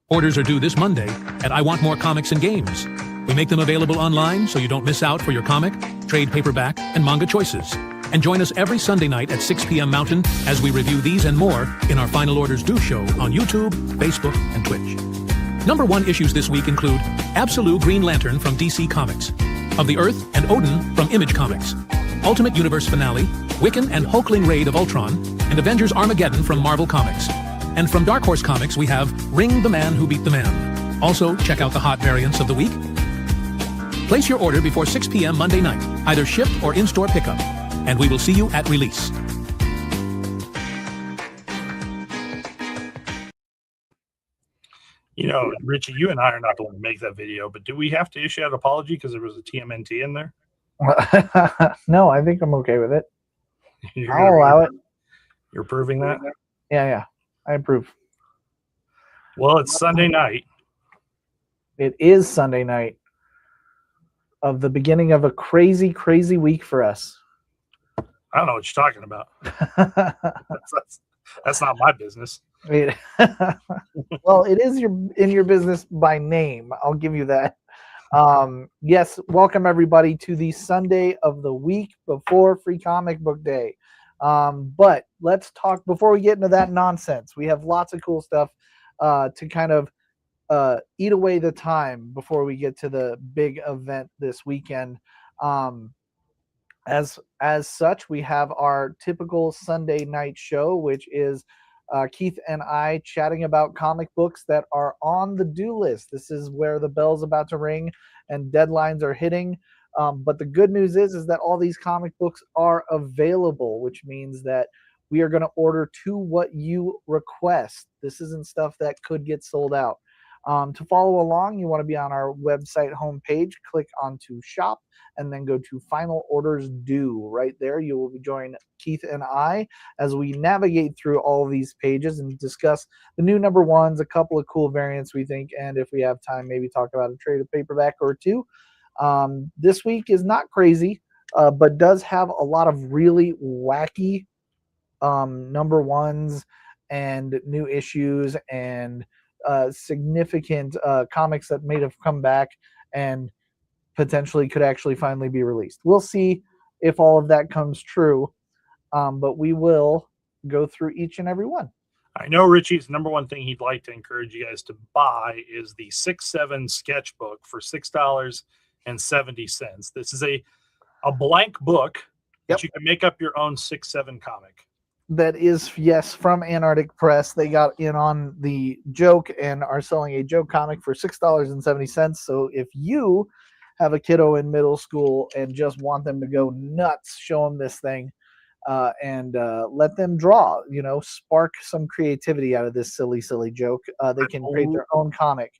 Orders are due this Monday at I Want More Comics and Games. We make them available online so you don't miss out for your comic, trade paperback, and manga choices. And join us every Sunday night at 6 p.m. Mountain as we review these and more in our Final Orders Due show on YouTube, Facebook, and Twitch. Number 1 issues this week include Absolute Green Lantern from DC Comics, Of the Earth and Odin from Image Comics, Ultimate Universe Finale, Wiccan and Hulkling Raid of Ultron, and Avengers Armageddon from Marvel Comics. And from Dark Horse Comics, we have Ring the Man Who Beat the Man. Also, check out the hot variants of the week. Place your order before 6 p.m. Monday night, either ship or in-store pickup, and we will see you at release. You know, Richie, you and I are not the one to make that video, but do we have to issue an apology because there was a TMNT in there? No, I think I'm okay with it. You're I'll allow it. You're proving that? Yeah, I approve. Well, it's Sunday night. It is Sunday night of the beginning of a crazy, crazy week for us. I don't know what you're talking about. That's not my business. Well, it is in your business by name. I'll give you that. Yes, welcome everybody to the Sunday of the week before Free Comic Book Day. But let's talk before we get into that nonsense. We have lots of cool stuff to kind of eat away the time before we get to the big event this weekend. As such, we have our typical Sunday night show, which is Keith and I chatting about comic books that are on the due list. This is where the bell's about to ring and deadlines are hitting. But the good news is that all these comic books are available, which means that we are going to order to what you request. This isn't stuff that could get sold out. To follow along, you want to be on our website homepage, click onto shop, and then go to Final Orders Due. Right there, you will join Keith and I as we navigate through all of these pages and discuss the new number ones, a couple of cool variants we think, and if we have time, maybe talk about a trade of paperback or two. This week is not crazy, but does have a lot of really wacky number ones and new issues and significant comics that may have come back and potentially could actually finally be released. We'll see if all of that comes true, but we will go through each and every one. I know Richie's number one thing he'd like to encourage you guys to buy is the 6-7 sketchbook for $6.70. This is a blank book that you can make up your own 6-7 comic. That is, yes, from Antarctic Press. They got in on the joke and are selling a joke comic for $6.70. So if you have a kiddo in middle school and just want them to go nuts, show them this thing and let them draw, spark some creativity out of this silly, silly joke. They can create their own comic.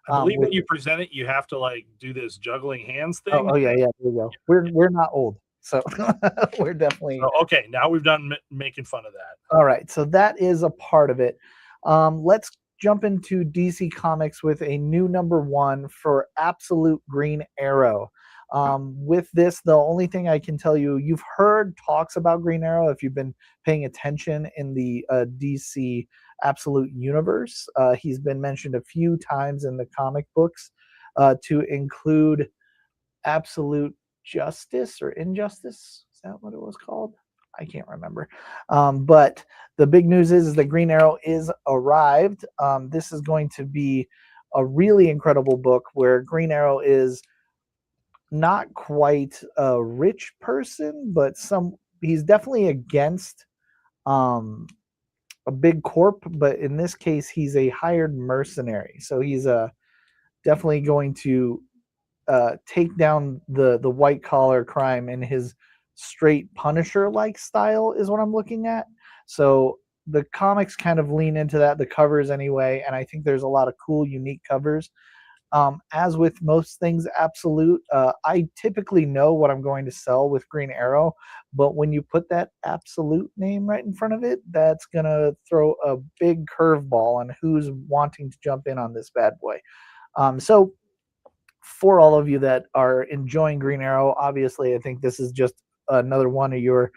I believe when you present it, you have to do this juggling hands thing. Oh yeah, there we go. We're not old. So we're definitely okay. Now we've done making fun of that. All right, so that is a part of it. Let's jump into DC Comics with a new number one for Absolute Green Arrow. With this, the only thing I can tell you, you've heard talks about Green Arrow if you've been paying attention in the DC Absolute universe. He's been mentioned a few times in the comic books to include Absolute Justice or Injustice. Is that what it was called? I can't remember. But the big news is that Green Arrow is arrived. This is going to be a really incredible book where Green Arrow is not quite a rich person, but he's definitely against a big corp, but in this case, he's a hired mercenary. So he's definitely going to take down the white collar crime in his straight Punisher-like style is what I'm looking at. So the comics kind of lean into that, the covers anyway, and I think there's a lot of cool, unique covers. As with most things Absolute, I typically know what I'm going to sell with Green Arrow, but when you put that Absolute name right in front of it, that's going to throw a big curveball on who's wanting to jump in on this bad boy. So for all of you that are enjoying Green Arrow, obviously I think this is just another one of your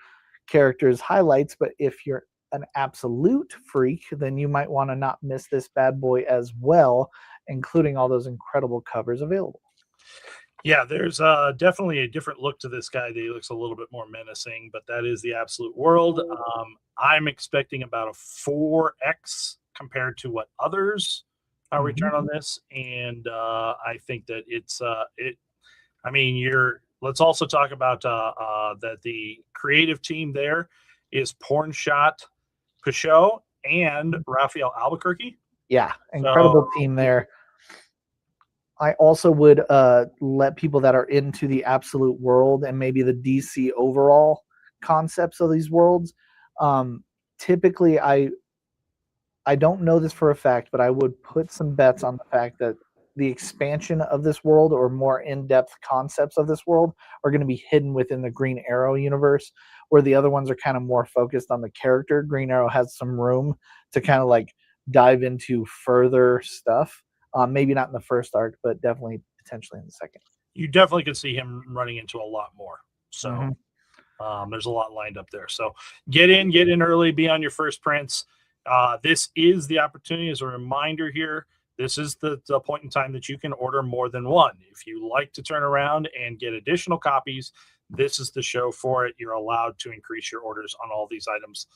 character's highlights, but if you're an absolute freak, then you might want to not miss this bad boy as well, including all those incredible covers available. Yeah, there's definitely a different look to this guy. That he looks a little bit more menacing, but that is the absolute world. I'm expecting about a 4x compared to what others return on this, and I think that it's it. I mean, Let's also talk about that the creative team there is Porn Shot Pichot and Raphael Albuquerque. Yeah, incredible team there. I also would let people that are into the absolute world and maybe the DC overall concepts of these worlds. Typically, I don't know this for a fact, but I would put some bets on the fact that the expansion of this world or more in-depth concepts of this world are going to be hidden within the Green Arrow universe, where the other ones are kind of more focused on the character. Green Arrow has some room to kind of like dive into further stuff. Maybe not in the first arc, but definitely potentially in the second. You definitely could see him running into a lot more. So there's a lot lined up there. So get in early, be on your first prints. This is the opportunity. As a reminder here, this is the point in time that you can order more than one. If you like to turn around and get additional copies, this is the show for it. You're allowed to increase your orders on all these items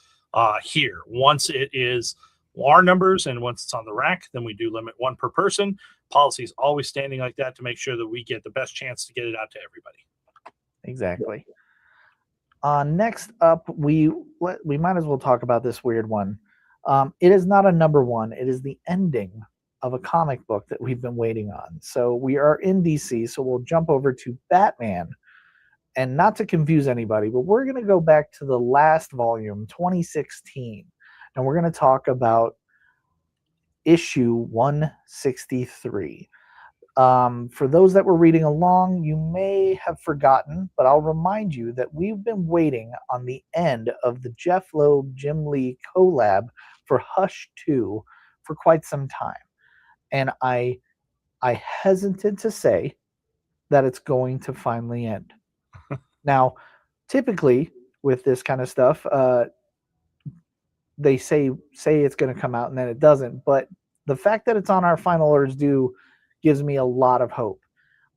here. Once it is our numbers and once it's on the rack, then we do limit one per person. Policy is always standing like that to make sure that we get the best chance to get it out to everybody. Exactly. Next up, we might as well talk about this weird one. It is not a number one. It is the ending of a comic book that we've been waiting on. So we are in DC, so we'll jump over to Batman. And not to confuse anybody, but we're going to go back to the last volume, 2016. And we're going to talk about issue 163. For those that were reading along, you may have forgotten, but I'll remind you that we've been waiting on the end of the Jeff Loeb Jim Lee collab for Hush 2 for quite some time. And I hesitate to say that it's going to finally end. Now, typically with this kind of stuff, they say it's going to come out and then it doesn't. But the fact that it's on our final orders due gives me a lot of hope.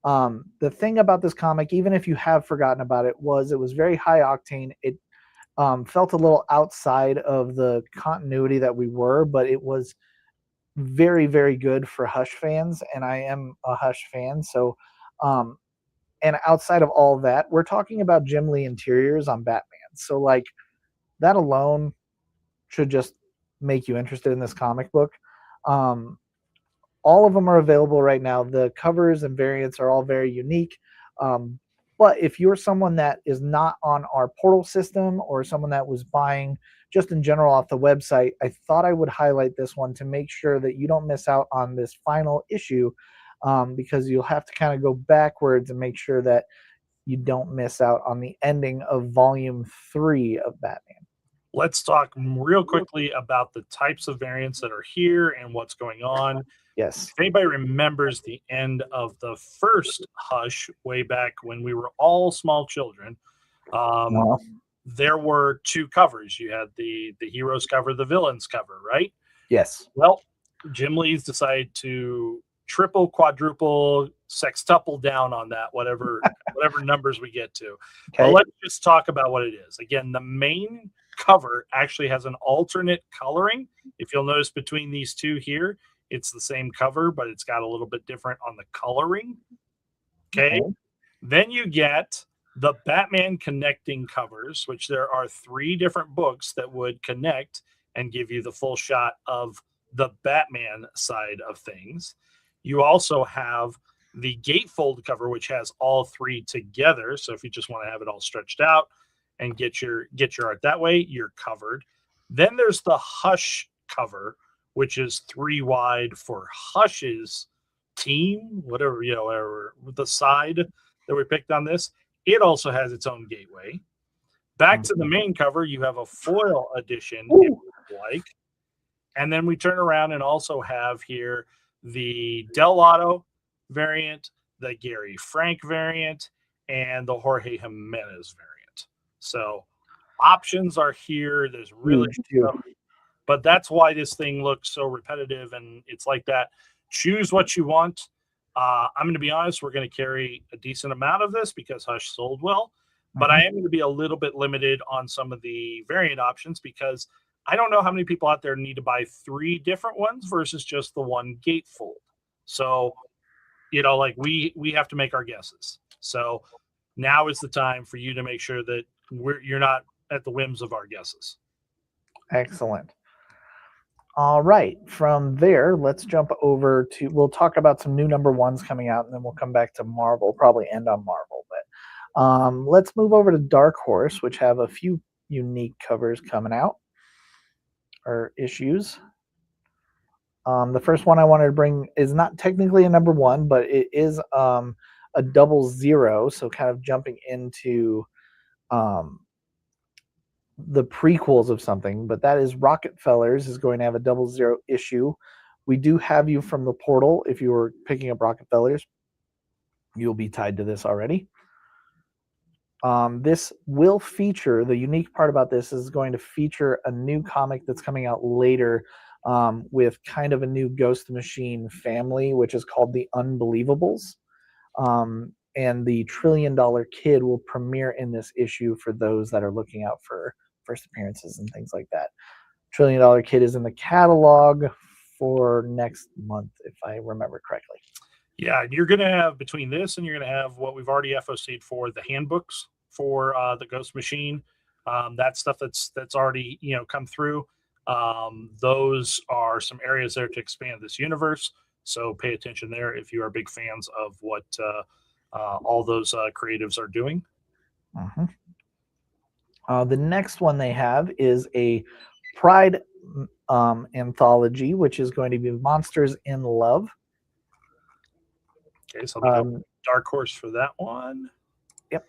The thing about this comic, even if you have forgotten about it, was very high octane. It felt a little outside of the continuity that we were, but it was very, very good for Hush fans, and I am a Hush fan. So, and outside of all that, we're talking about Jim Lee interiors on Batman. So, like, that alone should just make you interested in this comic book. All of them are available right now. The covers and variants are all very unique. But if you're someone that is not on our portal system or someone that was buying just in general off the website, I thought I would highlight this one to make sure that you don't miss out on this final issue, because you'll have to kind of go backwards and make sure that you don't miss out on the ending of volume 3 of Batman. Let's talk real quickly about the types of variants that are here and what's going on. Yes. If anybody remembers the end of the first Hush way back when we were all small children, there were 2 covers. You had the heroes cover, the villains cover, right? Yes. Well, Jim Lee's decided to triple, quadruple, sextuple down on that, whatever numbers we get to. Okay. But let's just talk about what it is. Again, the main cover actually has an alternate coloring. If you'll notice between these 2 here, it's the same cover, but it's got a little bit different on the coloring. Okay. Then you get the Batman connecting covers, which there are 3 different books that would connect and give you the full shot of the Batman side of things. You also have the gatefold cover, which has all 3 together. So if you just want to have it all stretched out and get your art that way, you're covered. Then there's the Hush cover, which is 3 wide for Hush's team, whatever the side that we picked on this. It also has its own gateway. Back to the main cover, you have a foil edition, if you like. And then we turn around and also have here the Del Otto variant, the Gary Frank variant, and the Jorge Jimenez variant. So options are here. There's really Huge, too. but that's why this thing looks so repetitive, and it's like that. Choose what you want. I'm going to be honest, we're going to carry a decent amount of this because Hush sold well, but I am going to be a little bit limited on some of the variant options because I don't know how many people out there need to buy 3 different ones versus just the one gatefold. So, like we have to make our guesses. So now is the time for you to make sure that you're not at the whims of our guesses. Excellent. All right. From there, let's jump over to, we'll talk about some new number ones coming out, and then we'll come back to Marvel, probably end on Marvel. But let's move over to Dark Horse, which have a few unique covers coming out, or issues. The first one I wanted to bring is not technically a number one, but it is a 00, so kind of jumping into the prequels of something, but that is Rockefellers is going to have a 00 issue. We do have you from the portal. If you were picking up Rockefellers, you'll be tied to this already. This will feature, the unique part about this is going to feature a new comic that's coming out later with kind of a new Ghost Machine family, which is called The Unbelievables. And the $1 Trillion Kid will premiere in this issue for those that are looking out for first appearances and things like that. $1 Trillion Kid is in the catalog for next month, if I remember correctly. Yeah, you're going to have, between this and you're going to have what we've already FOC'd for, the handbooks for the Ghost Machine. That stuff that's already come through. Those are some areas there to expand this universe. So pay attention there if you are big fans of what all those creatives are doing. The next one they have is a Pride anthology, which is going to be Monsters in Love. Okay, so I'll go Dark Horse for that one. Yep.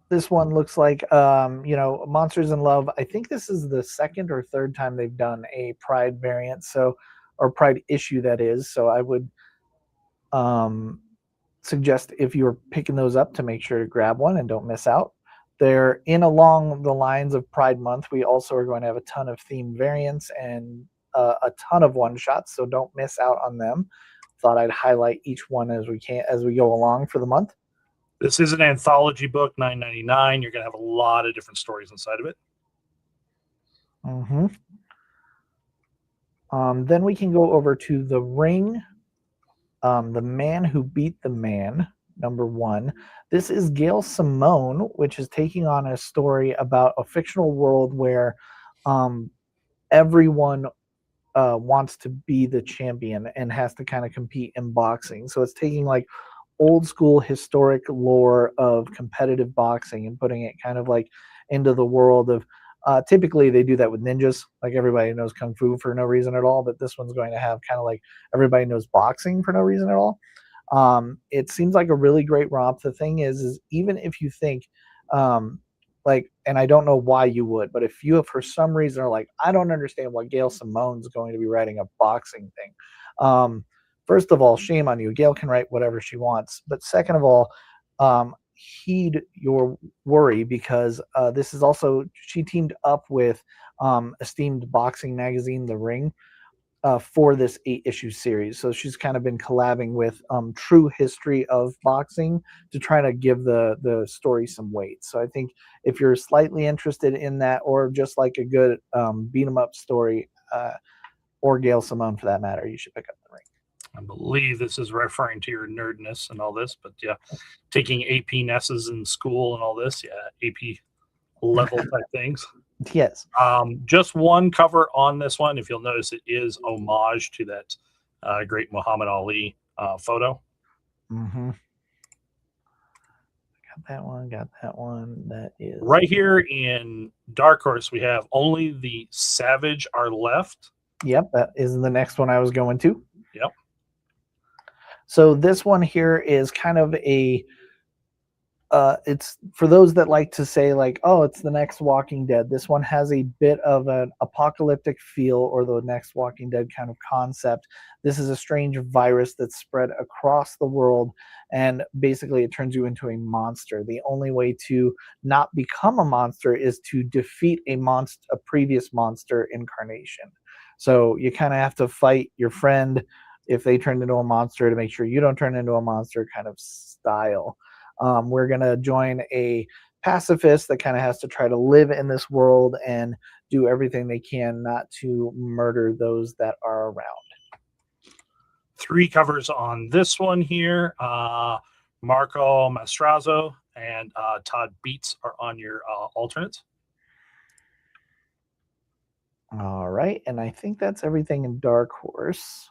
This one looks like, Monsters in Love. I think this is the second or third time they've done a Pride variant, or Pride issue, that is. So I would suggest, if you're picking those up, to make sure to grab one and don't miss out. They're in along the lines of Pride Month. We also are going to have a ton of theme variants and a ton of one-shots, so don't miss out on them. Thought I'd highlight each one as we go along for the month. This is an anthology book, $9.99. You're going to have a lot of different stories inside of it. Then we can go over to The Ring, The Man Who Beat the Man, number 1. This is Gail Simone, which is taking on a story about a fictional world where everyone wants to be the champion and has to kind of compete in boxing. So it's taking like old school historic lore of competitive boxing and putting it kind of like into the world of typically they do that with ninjas. Like everybody knows kung fu for no reason at all, but this one's going to have kind of like everybody knows boxing for no reason at all. It seems like a really great romp. The thing is even if you think and I don't know why you would, but if you, for some reason, are like, I don't understand why Gail Simone's going to be writing a boxing thing. First of all, shame on you. Gail can write whatever she wants. But second of all, heed your worry, because this is also, she teamed up with esteemed boxing magazine, The Ring, for this 8-issue series. So she's kind of been collabing with True History of Boxing to try to give the story some weight. So I think if you're slightly interested in that, or just like a good beat 'em up story, or Gail Simone for that matter, you should pick up The Ring. I believe this is referring to your nerdness and all this, but yeah, taking AP Nesses in school and all this, AP level type things. Yes. Just one cover on this one. If you'll notice, it is homage to that great Muhammad Ali photo. Got that one. That is right here in Dark Horse. We have Only the Savage Are Left. Yep, that is the next one I was going to. Yep. So this one here is kind of a it's for those that like to say like, oh, it's the next Walking Dead. This one has a bit of an apocalyptic feel, or the next Walking Dead kind of concept. This is a strange virus that's spread across the world, and basically it turns you into a monster. The only way to not become a monster is to defeat a previous monster incarnation. So you kind of have to fight your friend if they turn into a monster to make sure you don't turn into a monster, kind of style. We're going to join a pacifist that kind of has to try to live in this world and do everything they can not to murder those that are around. 3 covers on this one here. Marco Mastrazo and Todd Beats are on your alternates. All right, and I think that's everything in Dark Horse.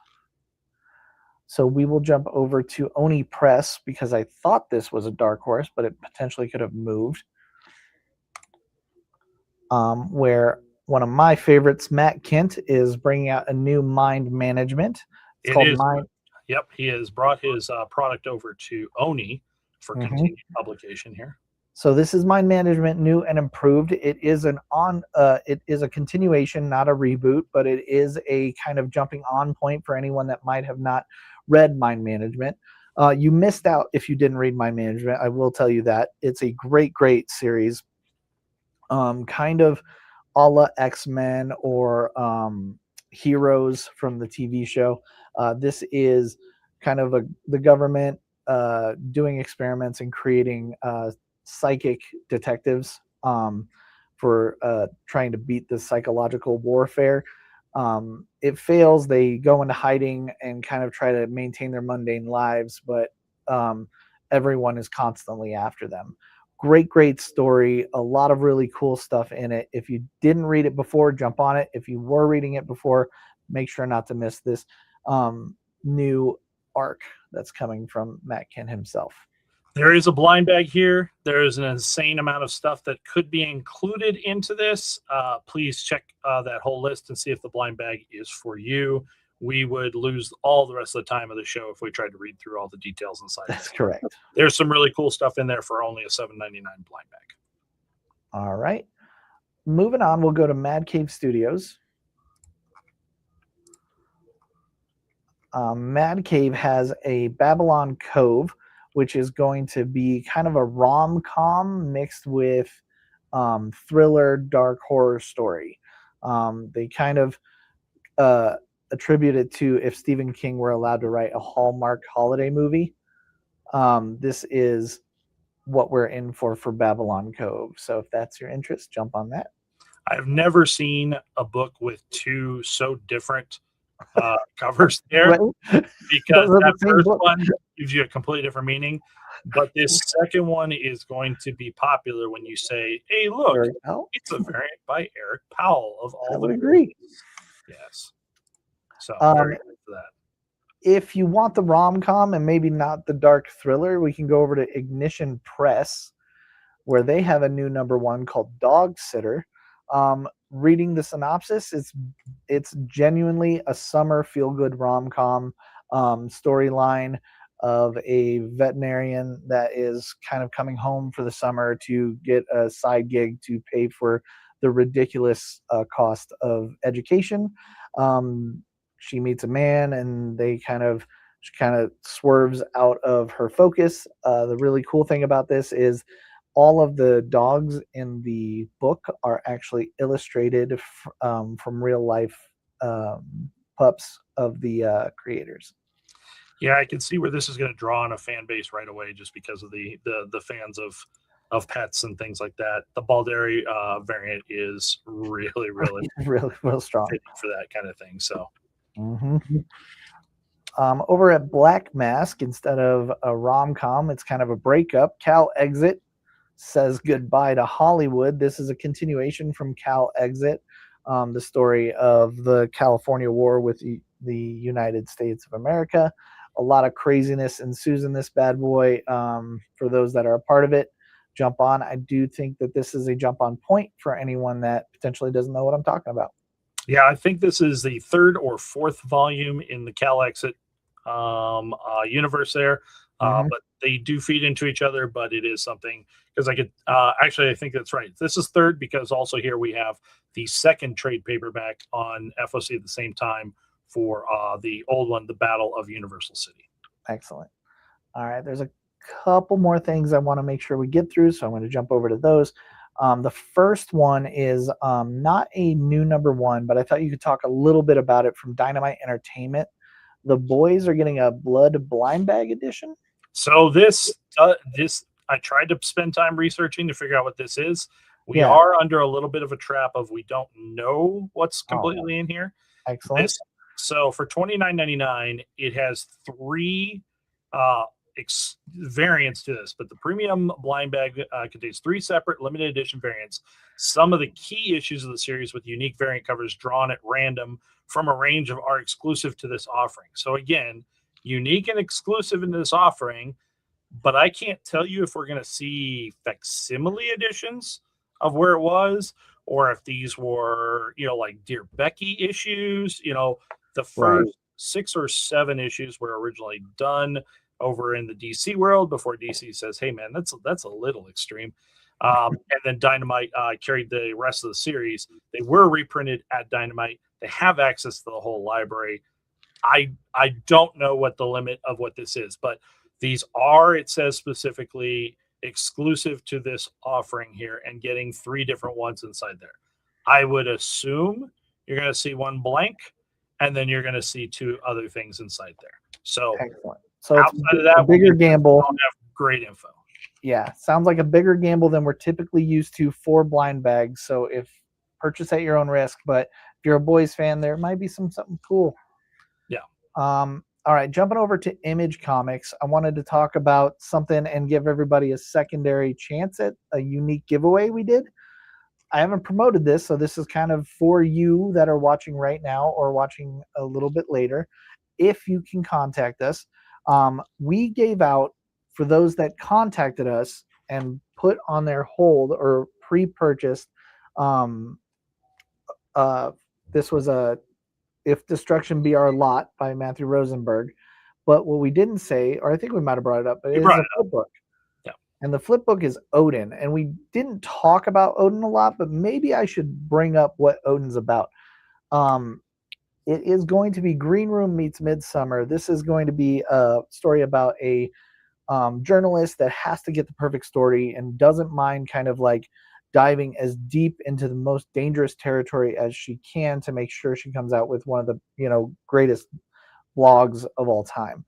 So we will jump over to Oni Press, because I thought this was a Dark Horse, but it potentially could have moved. Where one of my favorites, Matt Kent, is bringing out a new Mind Management. It's called Mind. Yep, he has brought his product over to Oni for continued publication here. So this is Mind Management, new and improved. It is it is a continuation, not a reboot, but it is a kind of jumping on point for anyone that might have not read Mind Management. You missed out if you didn't read Mind Management. I will tell you that. It's a great, great series. Kind of a la X-Men or Heroes from the TV show. This is kind of the government doing experiments and creating psychic detectives for trying to beat the psychological warfare. It fails. They go into hiding and kind of try to maintain their mundane lives, but everyone is constantly after them. Great, great story. A lot of really cool stuff in it. If you didn't read it before, jump on it. If you were reading it before, make sure not to miss this new arc that's coming from Matt Kent himself. There is a blind bag here. There is an insane amount of stuff that could be included into this. Please check that whole list and see if the blind bag is for you. We would lose all the rest of the time of the show if we tried to read through all the details inside. That's correct. There's some really cool stuff in there for only a $7.99 blind bag. All right. Moving on, we'll go to Mad Cave Studios. Mad Cave has a Babylon Cove, which is going to be kind of a rom-com mixed with thriller, dark horror story. They kind of attribute it to if Stephen King were allowed to write a Hallmark holiday movie. This is what we're in for Babylon Cove. So if that's your interest, jump on that. I've never seen a book with 2 so different covers there, Right? because that first one gives you a completely different meaning, but this second one is going to be popular when you say, hey, look, it's a variant by Eric Powell of all. I would agree. Yes. So very good for that. If you want the rom-com and maybe not the dark thriller, we can go over to Ignition Press, where they have a new #1 called Dog Sitter. Reading the synopsis, it's genuinely a summer feel-good rom-com storyline of a veterinarian that is kind of coming home for the summer to get a side gig to pay for the ridiculous cost of education. She meets a man, and she kind of swerves out of her focus. The really cool thing about this is all of the dogs in the book are actually illustrated from real life pups of the creators. Yeah, I can see where this is going to draw on a fan base right away, just because of the fans of pets and things like that. The Balderi variant is really real strong for that kind of thing. So. Over at Black Mask, instead of a rom-com, it's kind of a breakup. Cal Exit says goodbye to Hollywood. This is a continuation from Cal Exit, the story of the California War with the United States of America. A lot of craziness ensues in this bad boy. For those that are a part of it, jump on. I do think that this is a jump on point for anyone that potentially doesn't know what I'm talking about. Yeah, I think this is the 3rd or 4th volume in the Cal Exit universe there. But they do feed into each other, but it is something because I could actually, I think that's right. This is third because also here we have the second trade paperback on FOC at the same time for the old one, The Battle of Universal City. Excellent. All right, there's a couple more things I want to make sure we get through, so I'm going to jump over to those. The first one is not a new number one, but I thought you could talk a little bit about it from Dynamite Entertainment. The boys are getting a Blood Blind Bag edition. So this I tried to spend time researching to figure out what this is. We are under a little bit of a trap of we don't know what's completely in here. Excellent. So for $29.99, it has 3 variants to this, but the premium blind bag contains 3 separate limited edition variants. Some of the key issues of the series with unique variant covers drawn at random from a range of are exclusive to this offering. So again, unique and exclusive in this offering, but I can't tell you if we're going to see facsimile editions of where it was, or if these were, like Dear Becky issues. The first 6 or 7 issues were originally done over in the DC world before DC says, hey man, that's a little extreme. And then Dynamite carried the rest of the series. They were reprinted at Dynamite. They have access to the whole library. I don't know what the limit of what this is, but these are, it says specifically, exclusive to this offering here and getting 3 different ones inside there. I would assume you're going to see one blank, and then you're going to see 2 other things inside there. So, excellent. So outside of that, a bigger gamble. Don't have great info. Yeah, sounds like a bigger gamble than we're typically used to for blind bags. So if purchase at your own risk, but if you're a boys fan, there might be something cool. Yeah. All right, jumping over to Image Comics, I wanted to talk about something and give everybody a secondary chance at a unique giveaway we did. I haven't promoted this, so this is kind of for you that are watching right now or watching a little bit later. If you can contact us, we gave out, for those that contacted us and put on their hold or pre-purchased, this was a If Destruction Be Our Lot by Matthew Rosenberg. But what we didn't say, or I think we might have brought it up, but it's a flip book. Yeah. And the flip book is Odin. And we didn't talk about Odin a lot, but maybe I should bring up what Odin's about. It is going to be Green Room meets Midsummer. This is going to be a story about a journalist that has to get the perfect story and doesn't mind kind of like diving as deep into the most dangerous territory as she can to make sure she comes out with one of the greatest blogs of all time.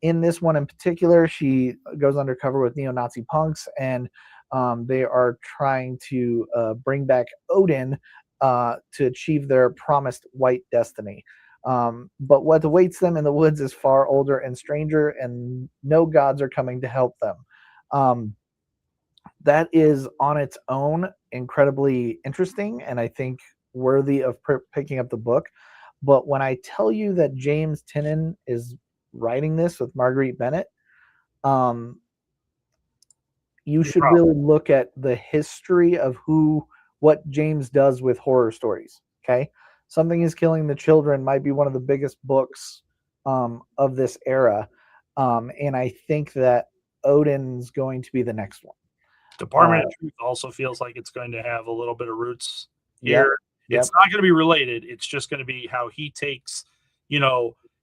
In this one in particular, she goes undercover with neo-Nazi punks, and they are trying to bring back Odin to achieve their promised white destiny. But what awaits them in the woods is far older and stranger, and no gods are coming to help them. That is on its own incredibly interesting, and I think worthy of picking up the book. But when I tell you that James Tynion is writing this with Marguerite Bennett, you should really look at the history of what James does with horror stories. Okay, Something is Killing the Children might be one of the biggest books of this era, and I think that Odin's going to be the next one. Department of Truth also feels like it's going to have a little bit of roots here. Yep. It's not going to be related. It's just going to be how he takes,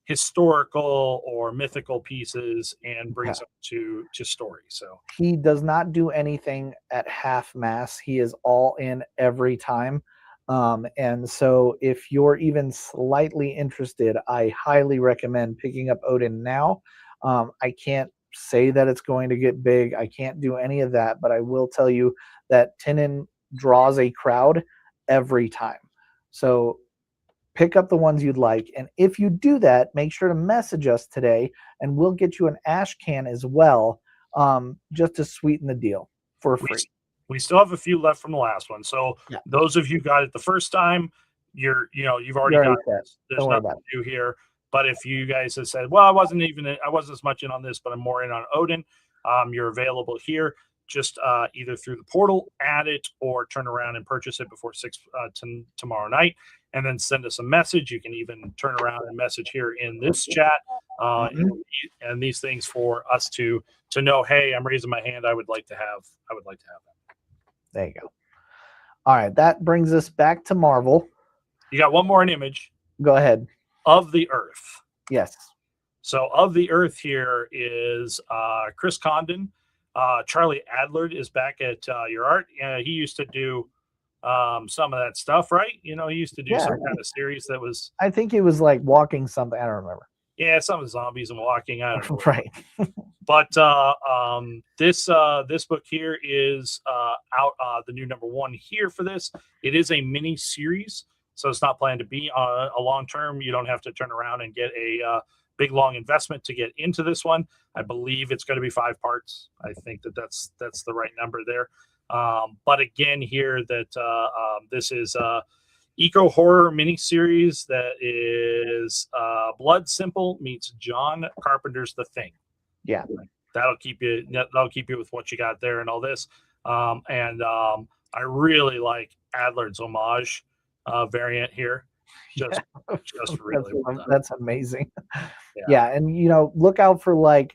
historical or mythical pieces and brings them to story. So he does not do anything at half mass. He is all in every time. And so if you're even slightly interested, I highly recommend picking up Odin now. I can't say that it's going to get big. I can't do any of that, but I will tell you that Tynion draws a crowd every time. So pick up the ones you'd like. And if you do that, make sure to message us today and we'll get you an ash can as well, just to sweeten the deal for free. We still have a few left from the last one. So those of you who got it the first time, you've already got it. There's nothing to do here. But if you guys have said, well, I wasn't as much in on this, but I'm more in on Odin, you're available here. just either through the portal, add it, or turn around and purchase it before 6 tomorrow night, and then send us a message. You can even turn around and message here in this chat, and these things for us to know, hey, I'm raising my hand. I would like to have that. There you go. All right, that brings us back to Marvel. You got one more image. Go ahead. Of the Earth. Yes. So of the Earth here is Chris Condon. Charlie Adler is back at your art. He used to do some of that stuff, right? He used to do some kind of series that was. I think it was like walking something. I don't remember. Yeah, some of zombies and walking. I don't know. Right. But this book here is out. The new number 1 here for this. It is a mini series, so it's not planned to be a long term. You don't have to turn around and get a big long investment to get into this one. I believe it's going to be 5 parts. I think that's the right number there. But again, here that this is eco horror miniseries that is Blood Simple meets John Carpenter's The Thing. Yeah, that'll keep you with what you got there and all this. I really like Adler's homage variant here. Just really well done. That's amazing. Yeah, and look out for like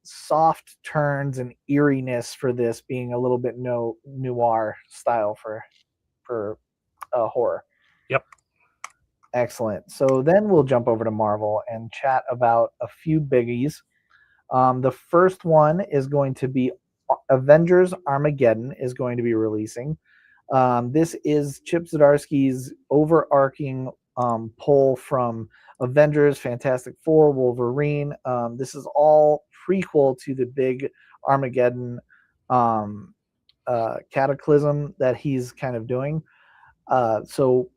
soft turns and eeriness for this being a little bit noir style for horror. Yep. Excellent. So then we'll jump over to Marvel and chat about a few biggies. The first one is going to be Avengers Armageddon is going to be releasing. This is Chip Zdarsky's overarching pull from Avengers, Fantastic Four, Wolverine. This is all prequel to the big Armageddon cataclysm that he's kind of doing. So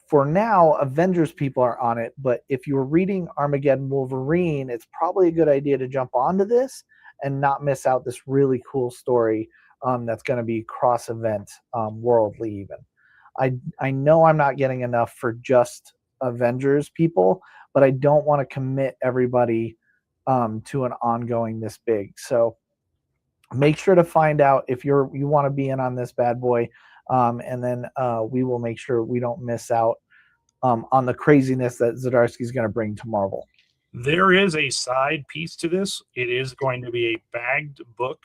for now, Avengers people are on it, but if you're reading Armageddon Wolverine, it's probably a good idea to jump onto this and not miss out this really cool story that's going to be cross-event, worldly even. I know I'm not getting enough for just Avengers people, but I don't want to commit everybody to an ongoing this big. So make sure to find out if you want to be in on this bad boy, and then we will make sure we don't miss out on the craziness that Zdarsky's going to bring to Marvel. There is a side piece to this. It is going to be a bagged book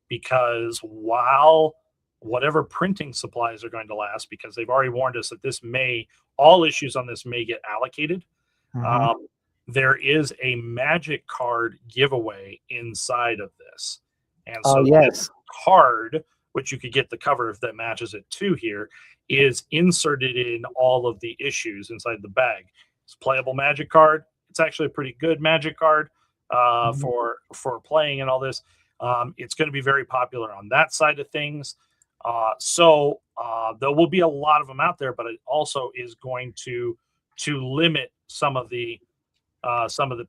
because while whatever printing supplies are going to last, because they've already warned us that all issues on this may get allocated. There is a magic card giveaway inside of this. And so this card, which you could get the cover if that matches it too here, is inserted in all of the issues inside the bag. It's a playable magic card. It's actually a pretty good magic card for playing and all this. It's going to be very popular on that side of things. So there will be a lot of them out there, but it also is going to limit some of the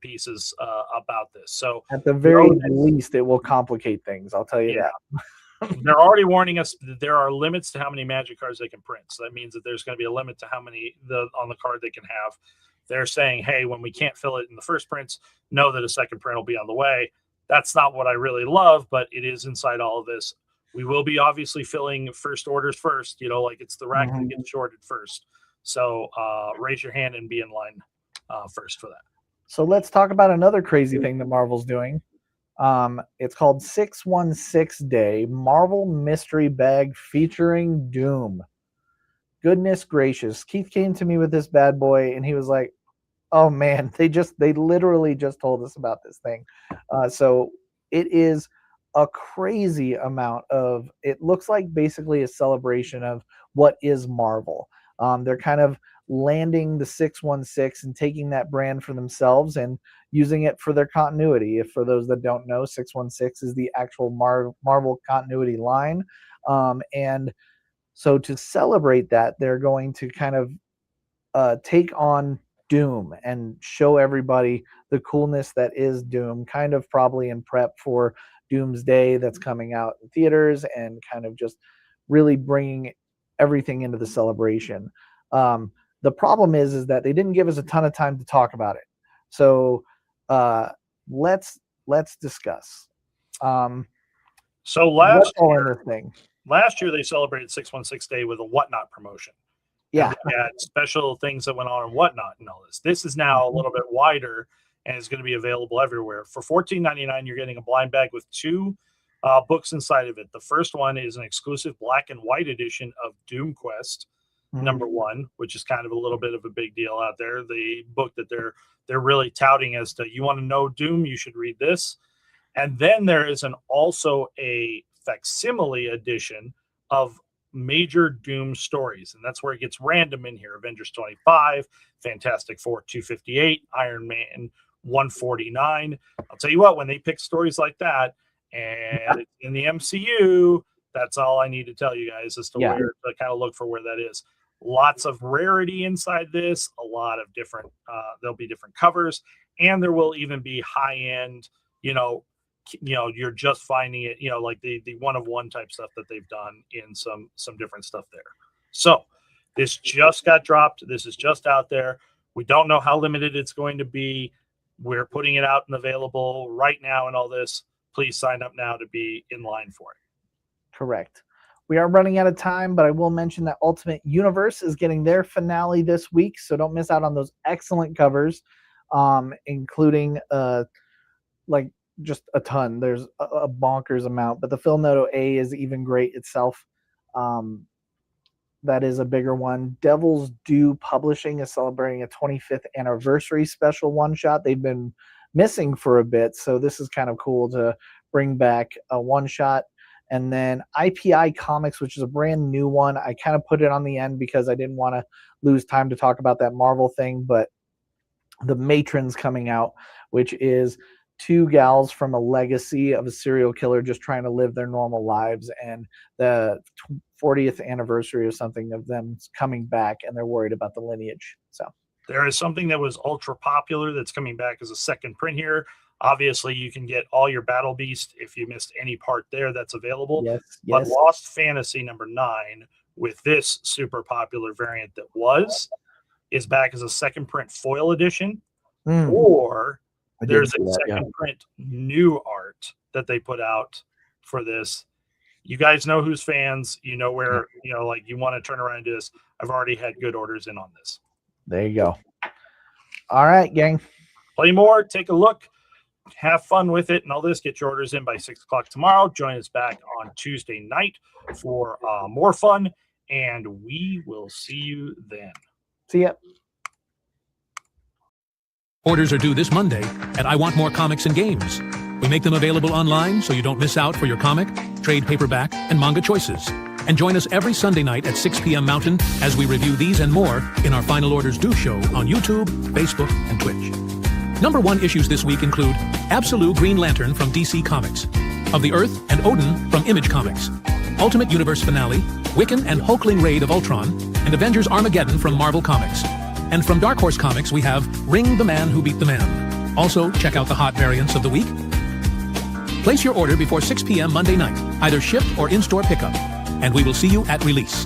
pieces about this. So at the very least, it will complicate things. I'll tell you that. They're already warning us that there are limits to how many magic cards they can print. So that means that there's going to be a limit to how many on the card they can have. They're saying, hey, when we can't fill it in the first prints, know that a second print will be on the way. That's not what I really love, but it is inside all of this. We will be obviously filling first orders first, like it's the rack that gets shorted first. So raise your hand and be in line first for that. So let's talk about another crazy thing that Marvel's doing. It's called 616 Day Marvel Mystery Bag featuring Doom. Goodness gracious. Keith came to me with this bad boy and he was like, oh man, they literally just told us about this thing. So it is a crazy amount of, it looks like basically a celebration of what is Marvel. They're kind of landing the 616 and taking that brand for themselves and using it for their continuity. If for those that don't know, 616 is the actual Marvel continuity line. And so to celebrate that, they're going to kind of take on Doom and show everybody the coolness that is Doom, kind of probably in prep for Doomsday that's coming out in theaters and kind of just really bringing everything into the celebration. The problem is that they didn't give us a ton of time to talk about it. So let's discuss. So What's all in this thing? last year they celebrated 616 Day with a Whatnot promotion. Yeah. They had special things that went on in Whatnot and all this. This is now a little bit wider and is going to be available everywhere. For $14.99, you're getting a blind bag with 2 books inside of it. The first one is an exclusive black and white edition of Doom Quest #1, which is kind of a little bit of a big deal out there. The book that they're really touting as to, you want to know Doom, you should read this. And then there is also a facsimile edition of major Doom stories, and that's where it gets random in here. Avengers 25, Fantastic Four 258, Iron Man 149. I'll tell you what, when they pick stories like that and it's in the MCU, that's all I need to tell you guys as to where to kind of look for where that is. Lots of rarity inside this, a lot of different there'll be different covers, and there will even be high-end, you're just finding it, like the one of one type stuff that they've done in some different stuff there. So this just got dropped. This is just out there. We don't know how limited it's going to be. We're putting it out and available right now and all this. Please sign up now to be in line for it. Correct. We are running out of time, but I will mention that Ultimate Universe is getting their finale this week, so don't miss out on those excellent covers, including just a ton. There's a bonkers amount, but the Phil Noto A is even great itself. That is a bigger one. Devil's Due Publishing is celebrating a 25th anniversary special one-shot. They've been missing for a bit, so this is kind of cool to bring back a one-shot. And then IPI Comics, which is a brand new one. I kind of put it on the end because I didn't want to lose time to talk about that Marvel thing, but The Matron's coming out, which is 2 gals from a legacy of a serial killer just trying to live their normal lives, and the 40th anniversary or something of them coming back, and they're worried about the lineage. So there is something that was ultra popular that's coming back as a second print here. Obviously, you can get all your Battle Beast if you missed any part there. That's available. Yes. But Lost Fantasy #9 with this super popular variant is back as a second print foil edition, or there's a second print new art that they put out for this. You guys know who's fans. You know where, you want to turn around and do this. I've already had good orders in on this. There you go. All right, gang. Play more. Take a look. Have fun with it and all this. Get your orders in by 6 o'clock tomorrow. Join us back on Tuesday night for more fun, and we will see you then. See ya. Orders are due this Monday at I Want More Comics and Games. We make them available online so you don't miss out for your comic, trade paperback, and manga choices. And join us every Sunday night at 6 p.m. Mountain as we review these and more in our Final Orders Due show on YouTube, Facebook, and Twitch. #1 issues this week include Absolute Green Lantern from DC Comics, Of the Earth and Odin from Image Comics, Ultimate Universe Finale, Wiccan and Hulkling Raid of Ultron, and Avengers Armageddon from Marvel Comics. And from Dark Horse Comics, we have Ring the Man Who Beat the Man. Also, check out the hot variants of the week. Place your order before 6 p.m. Monday night, either shipped or in-store pickup, and we will see you at release.